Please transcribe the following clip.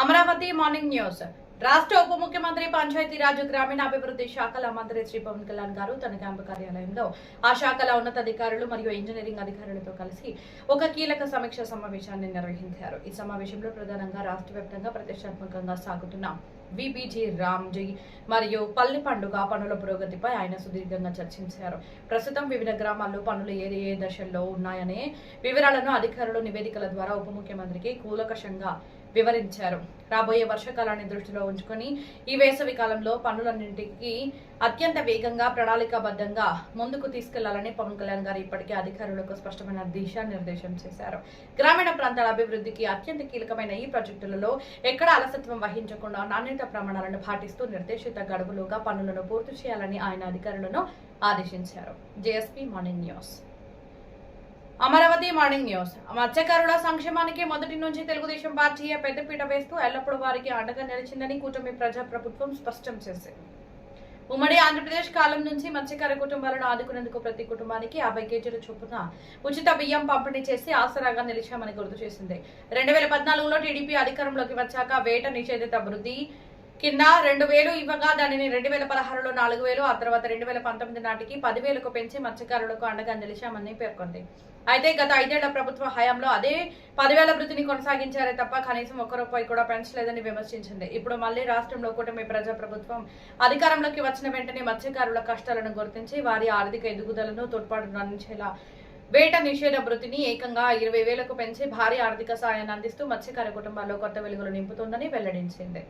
Amaravati morning news. రాష్ట్ర ఉప ముఖ్యమంత్రి పంచాయతీరాజ్ గ్రామీణాభివృద్ధి శాఖల మంత్రి శ్రీ పవన్ కళ్యాణ్ గారు తన క్యాంపు కార్యాలయంలో ఆ శాఖల ఉన్నతాధికారులు మరియు ఇంజనీరింగ్ అధికారులతో కలిసి ఒక కీలక సమీక్ష సమావేశాన్ని నిర్వహించారు. ఈ సమావేశంలో ప్రధానంగా రాష్ట్ర వ్యాప్తంగా ప్రతిష్టాత్మకంగా సాగుతున్న విబిజి రామ్జీ మరియు పల్లి పండుగ పనుల పురోగతిపై ఆయన సుదీర్ఘంగా చర్చించారు. ప్రస్తుతం వివిధ గ్రామాల్లో పనులు ఏ దశల్లో ఉన్నాయనే వివరాలను అధికారులు నివేదికల ద్వారా ఉప ముఖ్యమంత్రికి కూలకషంగా వివరించారు. రాబోయే వర్షాకాలాన్ని దృష్టిలో ఉంచుకొని ఈ వేసవి కాలంలో పనులన్నింటికి అత్యంత వేగంగా ప్రణాళికాబద్ధంగా ముందుకు తీసుకెళ్లాలని పవన్ కళ్యాణ్ గారు ఇప్పటికే అధికారులకు స్పష్టమైన దిశానిర్దేశం చేశారు. గ్రామీణ ప్రాంతాల అభివృద్ధికి అత్యంత కీలకమైన ఈ ప్రాజెక్టులలో ఎక్కడ అలసత్వం వహించకుండా నాణ్యత ప్రమాణాలను పాటిస్తూ నిర్దేశిత గడువులోగా పనులను పూర్తి చేయాలని ఆయన అధికారులను ఆదేశించారు. JSP morning news. Amaravati morning news. మత్స్యకారుల సంక్షేమానికి మొదటి నుంచి తెలుగుదేశం పార్టీ పెద్దపీట వేస్తూ ఎల్లప్పుడూ వారికి అండగా నిలిచిందని కూటమి ప్రజాప్రభుత్వం స్పష్టం చేసింది. ఉమ్మడి ఆంధ్రప్రదేశ్ కాలం నుంచి మత్స్యకార కుటుంబాలను ఆదుకునేందుకు ప్రతి కుటుంబానికి 50 కేజీల చొప్పున ఉచిత బియ్యం పంపిణీ చేసి ఆసరాగా నిలిచామని గుర్తు చేసింది. 2014లో టీడీపీ అధికారంలోకి వచ్చాక వేట నిషేధిత వృద్ధి కింద 2000 ఇవ్వగా దానిని 2016లో 4000, ఆ తర్వాత 2019 నాటికి 10,000కు పెంచి మత్స్యకారులకు అండగా నిలిచామని పేర్కొంది. అయితే గత 5 ఏళ్ల ప్రభుత్వ హయాంలో అదే 10,000 వృత్తిని కొనసాగించారే తప్ప కనీసం 1 రూపాయి కూడా పెంచలేదని విమర్శించింది. ఇప్పుడు మళ్లీ రాష్ట్రంలో కూటమి ప్రజాప్రభుత్వం అధికారంలోకి వచ్చిన వెంటనే మత్స్యకారుల కష్టాలను గుర్తించి వారి ఆర్థిక ఎదుగుదలను తోడ్పాటును అందించేలా వేట నిషేధ వృత్తిని ఏకంగా 20,000కు పెంచి భారీ ఆర్థిక సాయాన్ని అందిస్తూ మత్స్యకార కుటుంబాల్లో కొత్త వెలుగులు నింపుతోందని వెల్లడించింది.